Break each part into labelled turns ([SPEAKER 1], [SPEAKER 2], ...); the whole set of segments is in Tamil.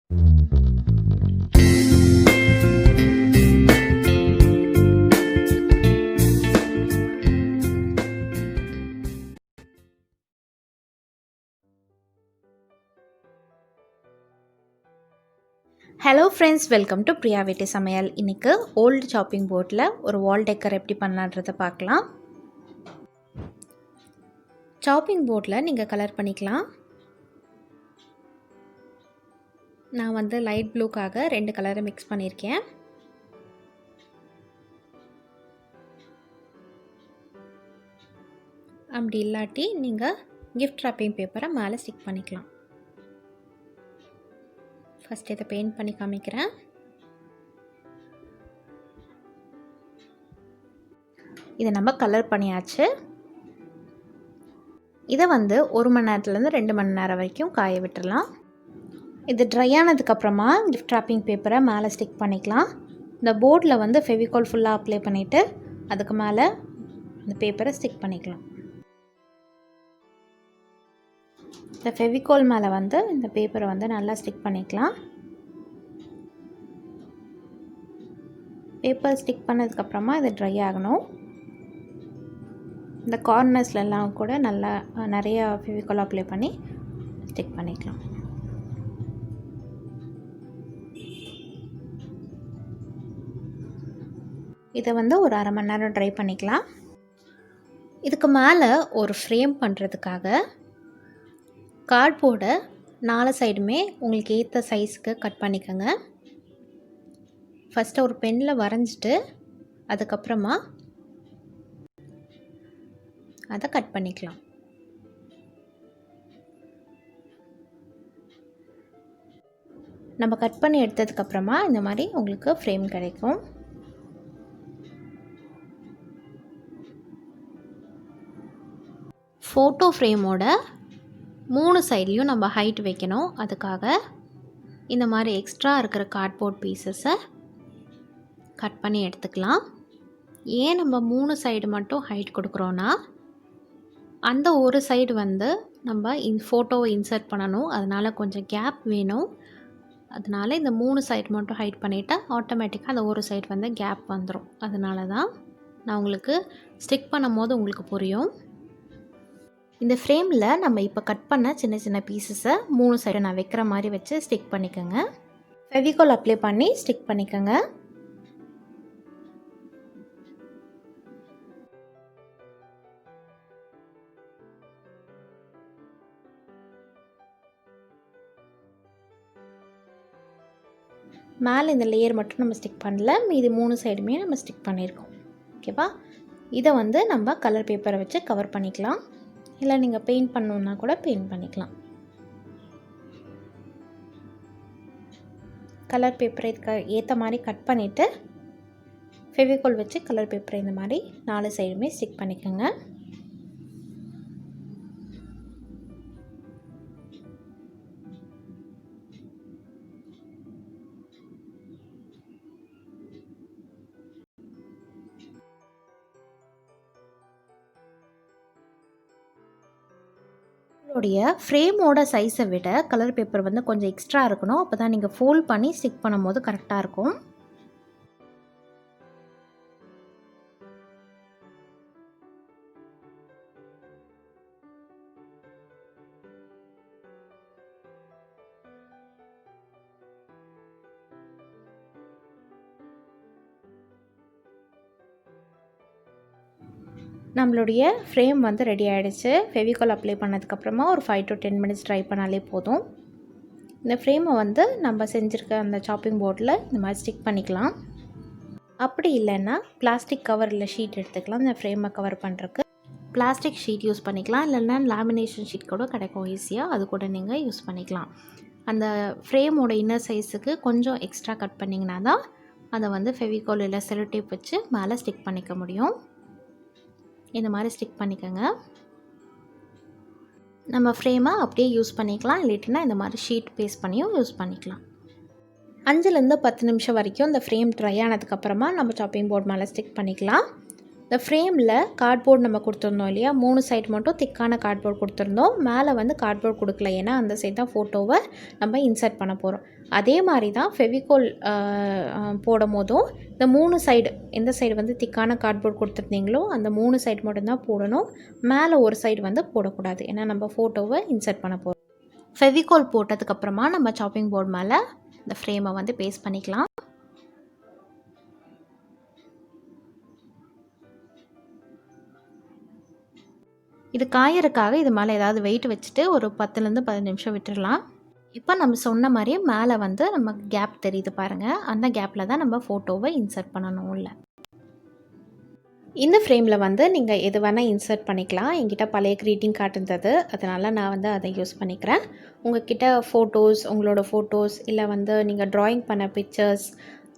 [SPEAKER 1] Hello friends, welcome to Priya வீட்டு சமையல். இன்றைக்கி ஓல்டு சாப்பிங் போர்டில் ஒரு வால் டெக்கர் எப்படி பண்ணலான்றதை பார்க்கலாம். சாப்பிங் போர்டில் நீங்கள் கலர் பண்ணிக்கலாம். நான் வந்து லைட் ப்ளூக்காக 2 கலரை மிக்ஸ் பண்ணியிருக்கேன். அப்படி இல்லாட்டி நீங்கள் கிஃப்ட் ராப்பிங் பேப்பரை மேலே ஸ்டிக் பண்ணிக்கலாம். ஃபஸ்ட் இதை பெயிண்ட் பண்ணி காமிக்கிறேன். இதை நம்ம கலர் பண்ணியாச்சு. இதை வந்து 1 மணி நேரத்துலேருந்து 2 மணி நேரம் வரைக்கும் காய விட்டுடலாம். இது ட்ரை ஆனதுக்கப்புறமா கிஃப்ட் ராப்பிங் பேப்பரை மேலே ஸ்டிக் பண்ணிக்கலாம். இந்த போர்டில் வந்து ஃபெவிகால் ஃபுல்லாக அப்ளை பண்ணிவிட்டு அதுக்கு மேலே இந்த பேப்பரை ஸ்டிக் பண்ணிக்கலாம். இந்த ஃபெவிகால் மேலே வந்து இந்த பேப்பரை வந்து நல்லா ஸ்டிக் பண்ணிக்கலாம். பேப்பர் ஸ்டிக் பண்ணதுக்கப்புறமா இது ட்ரை ஆகணும். இந்த கார்னர்ஸ்லாம் கூட நல்லா நிறையா ஃபெவிகால் அப்ளை பண்ணி ஸ்டிக் பண்ணிக்கலாம். இதை வந்து ஒரு 1/2 மணி நேரம் ட்ரை பண்ணிக்கலாம். இதுக்கு மேலே ஒரு ஃப்ரேம் பண்ணுறதுக்காக கார்ட்போர்டை 4 சைடுமே உங்களுக்கு ஏற்ற சைஸுக்கு கட் பண்ணிக்கோங்க. ஃபஸ்ட்டு ஒரு பெனில் வரைஞ்சிட்டு அதுக்கப்புறமா அதை கட் பண்ணிக்கலாம். நம்ம கட் பண்ணி எடுத்ததுக்கப்புறமா இந்த மாதிரி உங்களுக்கு ஃப்ரேம் கிடைக்கும். ஃபோட்டோ ஃப்ரேமோட 3 சைட்லேயும் நம்ம ஹைட் வைக்கணும். அதுக்காக இந்த மாதிரி எக்ஸ்ட்ரா இருக்கிற கார்ட்போர்ட் பீசஸை கட் பண்ணி எடுத்துக்கலாம். ஏன் நம்ம 3 சைடு மட்டும் ஹைட் கொடுக்குறோன்னா, அந்த ஒரு சைடு வந்து நம்ம ஃபோட்டோவை இன்சர்ட் பண்ணணும். அதனால் கொஞ்சம் கேப் வேணும். அதனால் இந்த 3 சைடு மட்டும் ஹைட் பண்ணிவிட்டா ஆட்டோமேட்டிக்காக அந்த ஒரு சைடு வந்து கேப் வந்துடும். அதனால தான் நான் உங்களுக்கு ஸ்டிக் பண்ணும் போது உங்களுக்கு புரியும். இந்த ஃப்ரேமில் நம்ம இப்போ கட் பண்ண சின்ன சின்ன பீசஸை 3 சைடு நான் வைக்கிற மாதிரி வச்சு ஸ்டிக் பண்ணிக்கோங்க. ஃபெவிகால் அப்ளை பண்ணி ஸ்டிக் பண்ணிக்கோங்க. மேலே இந்த லேயர் மட்டும் நம்ம ஸ்டிக் பண்ணல, மீதி 3 சைடுமே நம்ம ஸ்டிக் பண்ணியிருக்கோம். ஓகேவா? இதை வந்து நம்ம கலர் பேப்பரை வச்சு கவர் பண்ணிக்கலாம். இல்லை நீங்கள் பெயிண்ட் பண்ணணுன்னா கூட பெயிண்ட் பண்ணிக்கலாம். கலர் பேப்பரை இதுக்கு ஏற்ற மாதிரி கட் பண்ணிவிட்டு ஃபெவிகால் வச்சு கலர் பேப்பரை இந்த மாதிரி 4 சைடுமே ஸ்டிக் பண்ணிக்கோங்க. உங்களுடைய ஃப்ரேமோட சைஸை விட கலர் பேப்பர் வந்து கொஞ்சம் எக்ஸ்ட்ரா இருக்கணும். அப்போ தான் நீங்கள் ஃபோல்ட் பண்ணி ஸ்டிக் பண்ணும்போது கரெக்டாக இருக்கும். நம்மளுடைய ஃப்ரேம் வந்து ரெடி ஆகிடுச்சு. ஃபெவிகால் அப்ளை பண்ணதுக்கப்புறமா ஒரு 5 to 10 மினிட்ஸ் ட்ரை பண்ணாலே போதும். இந்த ஃப்ரேமை வந்து நம்ம செஞ்சுருக்க அந்த சாப்பிங் போர்டில் இந்த மாதிரி ஸ்டிக் பண்ணிக்கலாம். அப்படி இல்லைன்னா பிளாஸ்டிக் கவர் இல்லை ஷீட் எடுத்துக்கலாம். இந்த ஃப்ரேமை கவர் பண்ணுறதுக்கு பிளாஸ்டிக் ஷீட் யூஸ் பண்ணிக்கலாம். இல்லைன்னா லேமினேஷன் ஷீட் கூட கிடைக்கும் ஈஸியாக, அது கூட நீங்கள் யூஸ் பண்ணிக்கலாம். அந்த ஃப்ரேமோட இன்னர் சைஸுக்கு கொஞ்சம் எக்ஸ்ட்ரா கட் பண்ணிங்கன்னா தான் அதை வந்து ஃபெவிகால் இல்லை செலோ டேப் வச்சு மேலே ஸ்டிக் பண்ணிக்க முடியும். இந்த மாதிரி ஸ்டிக் பண்ணிக்கோங்க. நம்ம ஃப்ரேமை அப்படியே யூஸ் பண்ணிக்கலாம். இல்லாட்டினா இந்த மாதிரி ஷீட் பேஸ்ட் பண்ணியும் யூஸ் பண்ணிக்கலாம். 5லேருந்து 10 நிமிஷம் வரைக்கும் இந்த ஃப்ரேம் ட்ரை ஆனதுக்கப்புறமா நம்ம சாப்பிங் போர்ட் மேலே ஸ்டிக் பண்ணிக்கலாம். இந்த ஃப்ரேமில் கார்ட்போர்ட் நம்ம கொடுத்துருந்தோம் இல்லையா, 3 சைடு மட்டும் திக்கான கார்ட்போர்ட் கொடுத்துருந்தோம். மேலே வந்து கார்ட்போர்ட் கொடுக்கல, ஏன்னா அந்த சைடு தான் ஃபோட்டோவை நம்ம இன்சர்ட் பண்ண போகிறோம். அதே மாதிரி தான் ஃபெவிகோல் போடும் போதும் இந்த 3 சைடு, எந்த சைடு வந்து திக்கான கார்ட்போர்ட் கொடுத்துருந்தீங்களோ அந்த 3 சைடு மட்டும்தான் போடணும். மேலே ஒரு சைடு வந்து போடக்கூடாது, ஏன்னா நம்ம ஃபோட்டோவை இன்சர்ட் பண்ண போகிறோம். ஃபெவிகோல் போட்டதுக்கப்புறமா நம்ம சாப்பிங் போர்டு மேலே இந்த ஃப்ரேமை வந்து பேஸ்ட் பண்ணிக்கலாம். இது காயறதுக்காக இது மேலே ஏதாவது வெயிட் வச்சுட்டு ஒரு 10லேருந்து 15 நிமிஷம் விட்டுடலாம். இப்போ நம்ம சொன்ன மாதிரியே மேலே வந்து நம்ம கேப் தெரியுது பாருங்கள், அந்த கேப்பில் தான் நம்ம ஃபோட்டோவை இன்சர்ட் பண்ணணும் உள்ள. இந்த ஃப்ரேமில் வந்து நீங்கள் எது வேணால் இன்சர்ட் பண்ணிக்கலாம். என்கிட்ட பழைய க்ரீட்டிங் கார்டு இருந்தது, அதனால் நான் வந்து அதை யூஸ் பண்ணிக்கிறேன். உங்கள்கிட்ட ஃபோட்டோஸ், உங்களோட ஃபோட்டோஸ், இல்லை வந்து நீங்கள் ட்ராயிங் பண்ண பிக்சர்ஸ்,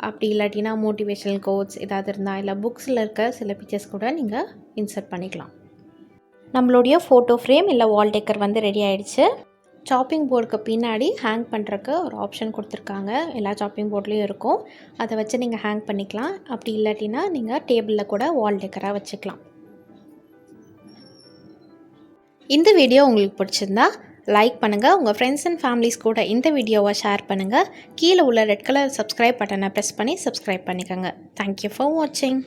[SPEAKER 1] அப்படி இல்லாட்டினா மோட்டிவேஷனல் கோட்ஸ் ஏதாவது இருந்தால், இல்லை புக்ஸில் இருக்க சில பிக்சர்ஸ் கூட நீங்கள் இன்சர்ட் பண்ணிக்கலாம். நம்மளுடைய ஃபோட்டோ ஃப்ரேம் இல்லை வால் டெக்கர் வந்து ரெடி ஆகிடுச்சு. சாப்பிங் போர்டுக்கு பின்னாடி ஹேங் பண்ணுறக்கு ஒரு ஆப்ஷன் கொடுத்துருக்காங்க, எல்லா சாப்பிங் போர்ட்லேயும் இருக்கும். அதை வச்சு நீங்கள் ஹேங் பண்ணிக்கலாம். அப்படி இல்லாட்டினா நீங்கள் டேபிளில் கூட வால் டெக்கராக வச்சுக்கலாம். இந்த வீடியோ உங்களுக்கு பிடிச்சிருந்தா லைக் பண்ணுங்கள். உங்கள் ஃப்ரெண்ட்ஸ் அண்ட் ஃபேமிலிஸ் கூட இந்த வீடியோவை ஷேர் பண்ணுங்கள். கீழே உள்ள ரெட் கலர் சப்ஸ்கிரைப் பட்டனை ப்ரெஸ் பண்ணி சப்ஸ்கிரைப் பண்ணிக்கோங்க. தேங்க்யூ ஃபார் வாட்சிங்.